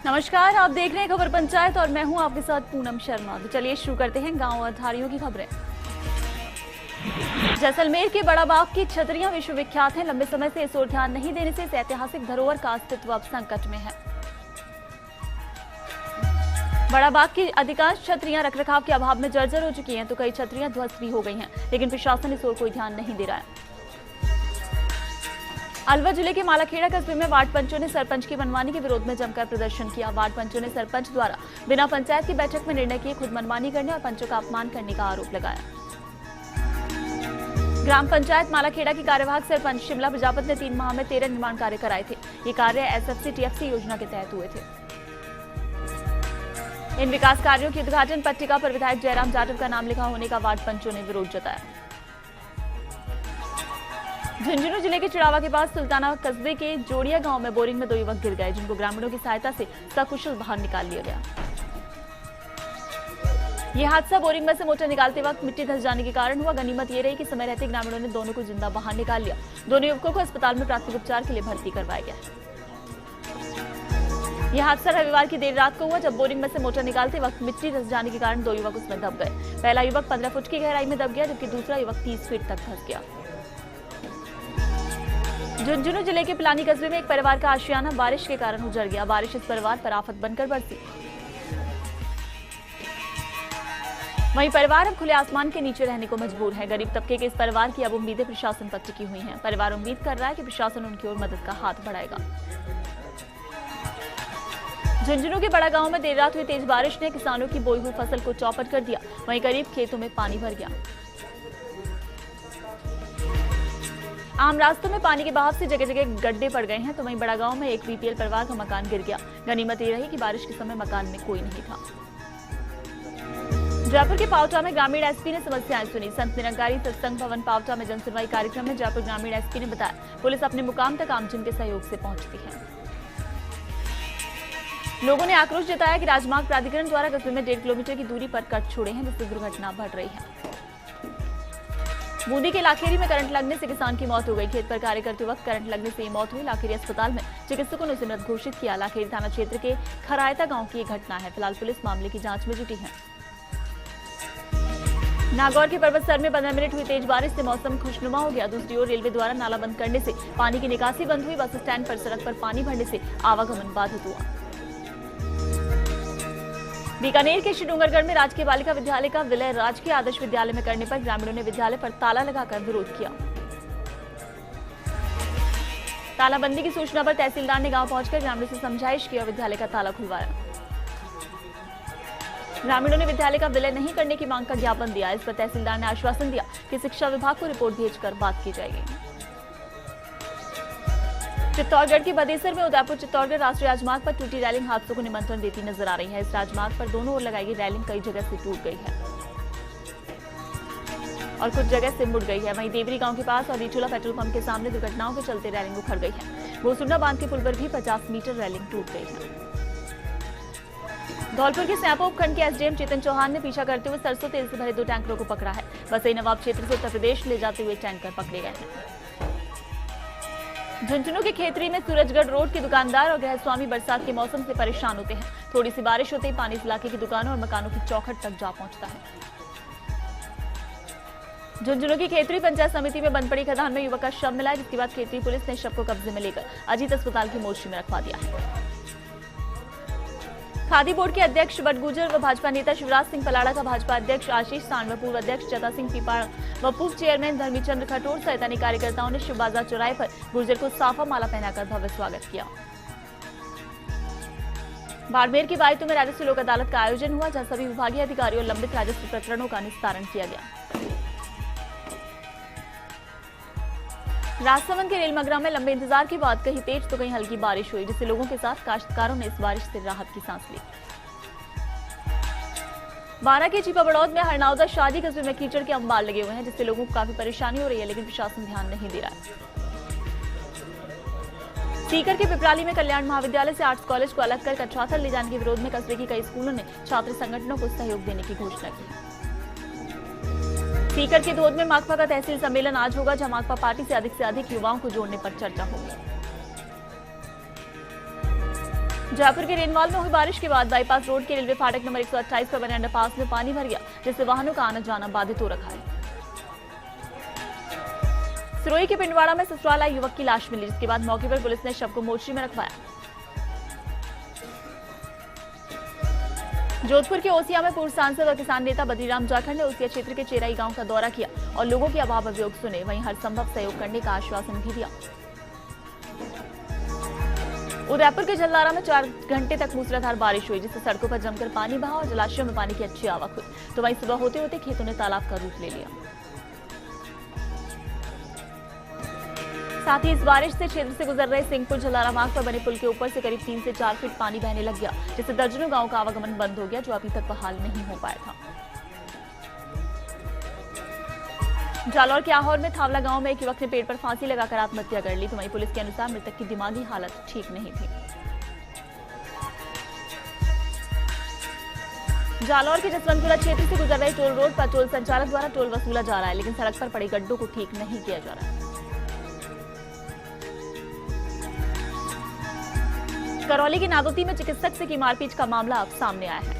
नमस्कार, आप देख रहे हैं खबर पंचायत और मैं हूं आपके साथ पूनम शर्मा। तो चलिए शुरू करते हैं गांव अधारियों की खबरें। जैसलमेर के बड़ा बाग की छतरियां विश्वविख्यात हैं। लंबे समय से इस ओर ध्यान नहीं देने से इस ऐतिहासिक धरोहर का अस्तित्व अब संकट में है। बड़ा बाग की अधिकांश छतरियां रखरखाव के अभाव में जर्जर हो चुकी हैं, तो कई छतरियां ध्वस्त भी हो गई हैं, लेकिन प्रशासन इस ओर कोई ध्यान नहीं दे रहा है। अलवर जिले के मालाखेड़ा कस्बे में वार्ड पंचों ने सरपंच की मनमानी के विरोध में जमकर प्रदर्शन किया। वार्ड पंचों ने सरपंच द्वारा बिना पंचायत की बैठक में निर्णय किए खुद मनमानी करने और पंचों का अपमान करने का आरोप लगाया। ग्राम पंचायत मालाखेड़ा की कार्यवाहक सरपंच शिमला प्रजापत ने 3 माह में 13 निर्माण कार्य कराए थे। ये कार्य एसएफसी टीएफसी योजना के तहत हुए थे। इन विकास कार्यों की उद्घाटन पट्टिका पर विधायक जयराम जाटव का नाम लिखा होने का वार्ड पंचों ने विरोध जताया। झुंझुनू जिले के चिड़ावा के पास सुल्ताना कस्बे के जोड़िया गांव में बोरिंग में 2 युवक गिर गए, जिनको ग्रामीणों की सहायता से सकुशल बाहर निकाल लिया गया। यह हादसा बोरिंग में से मोटर निकालते वक्त मिट्टी धंस जाने के कारण हुआ। गनीमत ये रही कि समय रहते ग्रामीणों ने दोनों को जिंदा बाहर निकाल लिया। दोनों युवकों को अस्पताल में प्राथमिक उपचार के लिए भर्ती करवाया गया। यह हादसा रविवार की देर रात को हुआ, जब बोरिंग में से मोटर निकालते वक्त मिट्टी धंस जाने के कारण 2 युवक उसमें दब गए। पहला युवक 15 फुट की गहराई में दब गया, जबकि दूसरा युवक 30 फीट तक धंस गया। झुंझुनू जिले के पिलानी कस्बे में एक परिवार का आशियाना बारिश के कारण उजड़ गया। बारिश इस परिवार पर आफत बनकर बरसी। वहीं परिवार अब खुले आसमान के नीचे रहने को मजबूर है। गरीब तबके के इस परिवार की अब उम्मीदें प्रशासन पर टिकी हुई हैं। परिवार उम्मीद कर रहा है कि प्रशासन उनकी ओर मदद का हाथ बढ़ाएगा। झुंझुनू के बड़ा गांव में देर रात हुई तेज बारिश ने किसानों की बोई हुई फसल को चौपट कर दिया। वहीं करीब खेतों में पानी भर गया। आम रास्तों में पानी के बहाव से जगह जगह गड्ढे पड़ गए हैं, तो वहीं बड़ा गांव में एक बीपीएल परिवार का मकान गिर गया। गनीमत ये रही कि बारिश के समय मकान में कोई नहीं था। जयपुर के पावटा में ग्रामीण एसपी ने समस्याएं सुनी। संत निरंकारी सत्संग भवन पावटा में जनसुनवाई कार्यक्रम में जयपुर ग्रामीण एसपी ने बताया, पुलिस अपने मुकाम तक आमजन के सहयोग से पहुंचती है। लोगों ने आक्रोश जताया कि राजमार्ग प्राधिकरण द्वारा कस्बे में 1.5 किलोमीटर की दूरी पर कट छोड़े हैं, जिससे दुर्घटना बढ़ रही है। बूंदी के लाखेरी में करंट लगने से किसान की मौत हो गई। खेत पर कार्य करते वक्त करंट लगने से ये मौत हुई। लाखेरी अस्पताल में चिकित्सकों ने उसे मृत घोषित किया। लाखेरी थाना क्षेत्र के खरायता गांव की यह घटना है। फिलहाल पुलिस मामले की जांच में जुटी है। नागौर के पर्वत सर में 15 मिनट हुई तेज बारिश से मौसम खुशनुमा हो गया। दूसरी ओर रेलवे द्वारा नाला बंद करने से पानी की निकासी बंद हुई। बस स्टैंड पर सड़क पर पानी भरने से आवागमन बाधित हुआ। बीकानेर के श्रीडूंगरगढ़ में राजकीय बालिका विद्यालय का विलय राजकीय आदर्श विद्यालय में करने पर ग्रामीणों ने विद्यालय पर ताला लगाकर विरोध किया। तालाबंदी की सूचना पर तहसीलदार ने गांव पहुंचकर ग्रामीणों से समझाइश की और विद्यालय का ताला खुलवाया। ग्रामीणों ने विद्यालय का विलय नहीं करने की मांग का ज्ञापन दिया। इस पर तहसीलदार ने आश्वासन दिया कि शिक्षा विभाग को रिपोर्ट भेजकर बात की जाएगी। चित्तौड़गढ़ के बदेसर में उदयपुर चित्तौड़गढ़ राष्ट्रीय राजमार्ग पर टूटी रेलिंग हादसों को निमंत्रण देती नजर आ रही है। इस राजमार्ग पर दोनों ओर लगाई गई रेलिंग कई जगह से टूट गई है और कुछ जगह से मुड़ गई है। वहीं देवरी गांव के पास और रिचुला पेट्रोल पंप के सामने दुर्घटनाओं के चलते रेलिंग उखड़ गई है। गोसुंडा बांध के पुल पर भी 50 मीटर रेलिंग टूट गई है। धौलपुर के स्यापा उपखंड के एसडीएम चेतन चौहान ने पीछा करते हुए सरसों तेल से भरे 2 टैंकरों को पकड़ा है। वसई नवाब क्षेत्र से उत्तर प्रदेश ले जाते हुए टैंकर पकड़े गए हैं। झुंझुनू के खेतरी में सूरजगढ़ रोड के दुकानदार और गृहस्वामी बरसात के मौसम से परेशान होते हैं। थोड़ी सी बारिश होते ही पानी इस इलाके की दुकानों और मकानों की चौखट तक जा पहुंचता है। झुंझुनू की खेतरी पंचायत समिति में बंद पड़ी खदान में युवक का शव मिला, जिसके बाद खेतरी पुलिस ने शव को कब्जे में लेकर अजीत अस्पताल की मोर्ची में रखवा दिया है। खादी बोर्ड के अध्यक्ष बट गुर्जर व भाजपा नेता शिवराज सिंह पलाड़ा का भाजपा अध्यक्ष आशीष सांड व पूर्व अध्यक्ष चता सिंह पीपा व पूर्व चेयरमैन धर्मीचंद्र खटोर सहित अन्य कार्यकर्ताओं ने शिव बाजार चौराहे पर गुर्जर को साफा माला पहनाकर भव्य स्वागत किया। बाड़मेर के बायतू में राजस्व लोक अदालत का आयोजन हुआ, जहां सभी विभागीय अधिकारियों और लंबित राजस्व प्रकरणों का निस्तारण किया गया। राजसमंद के रेलमगरा में लंबे इंतजार के बाद कहीं तेज तो कहीं हल्की बारिश हुई, जिससे लोगों के साथ काश्तकारों ने इस बारिश से राहत की सांस ली। बारा के चीपा बड़ौद में हरनौदा शादी कस्बे में कीचड़ के अंबार लगे हुए हैं, जिससे लोगों को काफी परेशानी हो रही है, लेकिन प्रशासन ध्यान नहीं दे रहा है। सीकर के पिपराली में कल्याण महाविद्यालय से आर्ट्स कॉलेज को अलग कर कछवाथल ले जाने के विरोध में कस्बे के कई स्कूलों ने छात्र संगठनों को सहयोग देने की घोषणा की है। सीकर के धोद में माकपा का तहसील सम्मेलन आज होगा, जहां माकपा पार्टी से अधिक युवाओं को जोड़ने पर चर्चा होगी। जयपुर के रेनवाल में हुई बारिश के बाद बाईपास रोड के रेलवे फाटक नंबर 128 पर बने अंडरपास में पानी भर गया, जिससे वाहनों का आना जाना बाधित हो रखा है। सिरोही के पिंडवाड़ा में ससुराल आए युवक की लाश मिली, जिसके बाद मौके पर पुलिस ने शव को मोर्चरी में रखवाया। जोधपुर के ओसिया में पूर्व सांसद और किसान नेता बद्रीराम जाखड़ ने ओसिया क्षेत्र के चेराई गांव का दौरा किया और लोगों के अभाव अभियोग सुने, वहीं हर संभव सहयोग करने का आश्वासन भी दिया। उदयपुर के जलदारा में 4 घंटे तक मूसलाधार बारिश हुई, जिससे सड़कों पर जमकर पानी बहा और जलाशयों में पानी की अच्छी आवक हुई, तो वहीं सुबह होते होते खेतों ने तालाब का रूप ले लिया। साथ ही इस बारिश से क्षेत्र से गुजर रहे सिंहपुर जलारा मार्ग पर बने पुल के ऊपर से करीब 3 से 4 फीट पानी बहने लग गया, जिससे दर्जनों गांव का आवागमन बंद हो गया, जो अभी तक बहाल नहीं हो पाया था। जालौर के आहोर में थावला गांव में एक युवक ने पेड़ पर फांसी लगाकर आत्महत्या कर ली, तो वहीं पुलिस के अनुसार मृतक की दिमागी हालत ठीक नहीं थी। जालौर के जसवंतपुरा क्षेत्र से गुजर रहे टोल रोड पर टोल संचालक द्वारा टोल वसूला जा रहा है, लेकिन सड़क पर पड़े गड्ढों को ठीक नहीं किया जा रहा है। करौली के नादोती में चिकित्सक से की मारपीट का मामला अब सामने आया है।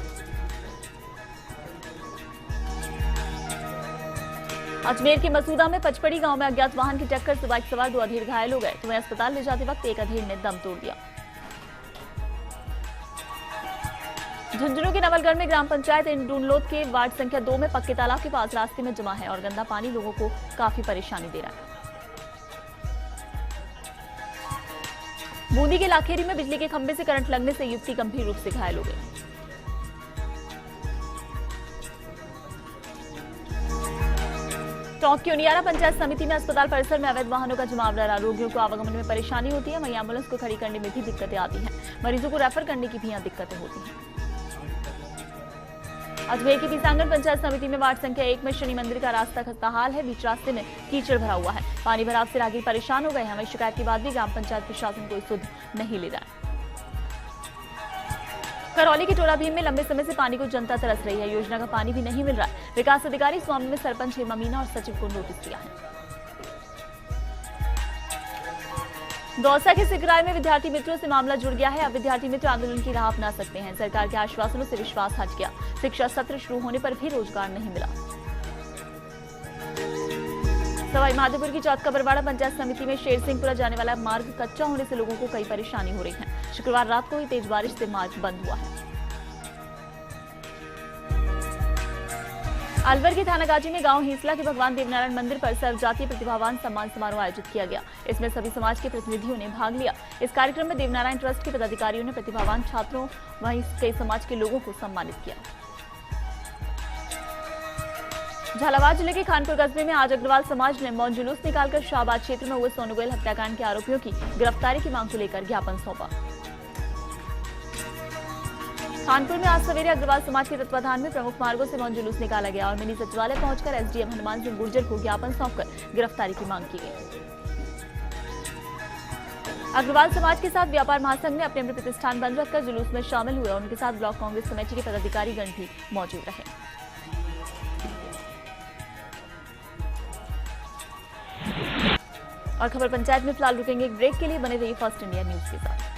अजमेर के मसूदा में पचपड़ी गांव में अज्ञात वाहन की टक्कर से बाइक सवार 2 अधीर घायल हो गए, तो वहीं अस्पताल ले जाते वक्त एक अधीर ने दम तोड़ दिया। झुंझुनू के नवलगढ़ में ग्राम पंचायत इंडूनलोद के वार्ड संख्या 2 में पक्के तालाब के पास रास्ते में जमा है और गंदा पानी लोगों को काफी परेशानी दे रहा है। बूंदी के लाखेरी में बिजली के खंभे से करंट लगने से युवती गंभीर रूप से घायल हो गई। टोंक की उनियारा पंचायत समिति में अस्पताल परिसर में अवैध वाहनों का जमावड़ा रहा, रोगियों को आवागमन में परेशानी होती है, वहीं एम्बुलेंस को खड़ी करने में भी दिक्कतें आती हैं, मरीजों को रेफर करने की भी यहाँ दिक्कतें होती हैं। अजमेर की पीसांगन पंचायत समिति में वार्ड संख्या 1 में शनि मंदिर का रास्ता खस्ताहाल है, बीच रास्ते में कीचड़ भरा हुआ है, पानी भराव से राहगीर परेशान हो गए हैं, वहीं शिकायत के बाद भी ग्राम पंचायत प्रशासन कोई सुध नहीं ले रहा है। करौली के टोला भीम में लंबे समय से पानी को जनता तरस रही है, योजना का पानी भी नहीं मिल रहा है। विकास अधिकारी इस मामले में सरपंच हेमा मीना और सचिव को नोटिस दिया है। दौसा के सिकराय में विद्यार्थी मित्रों से मामला जुड़ गया है, अब विद्यार्थी मित्र आंदोलन की राह अपना सकते हैं। सरकार के आश्वासनों से विश्वास हट गया, शिक्षा सत्र शुरू होने पर भी रोजगार नहीं मिला। सवाई माधोपुर की चौथकबरवाड़ा पंचायत समिति में शेरसिंहपुरा जाने वाला मार्ग कच्चा होने से लोगों को कई परेशानी हो रही है। शुक्रवार रात को ही तेज बारिश से मार्ग बंद हुआ है। अलवर के थानागाजी में गांव हिंसला के भगवान देवनारायण मंदिर पर सर्वजातीय प्रतिभावान सम्मान समारोह आयोजित किया गया। इसमें सभी समाज के प्रतिनिधियों ने भाग लिया। इस कार्यक्रम में देवनारायण ट्रस्ट के पदाधिकारियों ने प्रतिभावान छात्रों वहीं कई समाज के लोगों को सम्मानित किया। झालावाड़ जिले के खानपुर कस्बे में आज अग्रवाल समाज ने मौन जुलूस निकालकर शाहबाद क्षेत्र में हुए सोनू गोयल हत्याकांड के आरोपियों की गिरफ्तारी की मांग को लेकर ज्ञापन सौंपा। कानपुर में आज सवेरे अग्रवाल समाज के तत्वाधान में प्रमुख मार्गों से मौन जुलूस निकाला गया और मिनी सचिवालय पहुंचकर एसडीएम हनुमान सिंह गुर्जर को ज्ञापन सौंपकर गिरफ्तारी की मांग की गई। अग्रवाल समाज के साथ व्यापार महासंघ ने अपने प्रतिष्ठान बंद रखकर जुलूस में शामिल हुए और उनके साथ ब्लॉक कांग्रेस कमेटी के पदाधिकारीगण भी मौजूद रहे। और खबर पंचायत में फिलहाल रुकेंगे एक ब्रेक के लिए, बने रहिए फर्स्ट इंडिया न्यूज के साथ।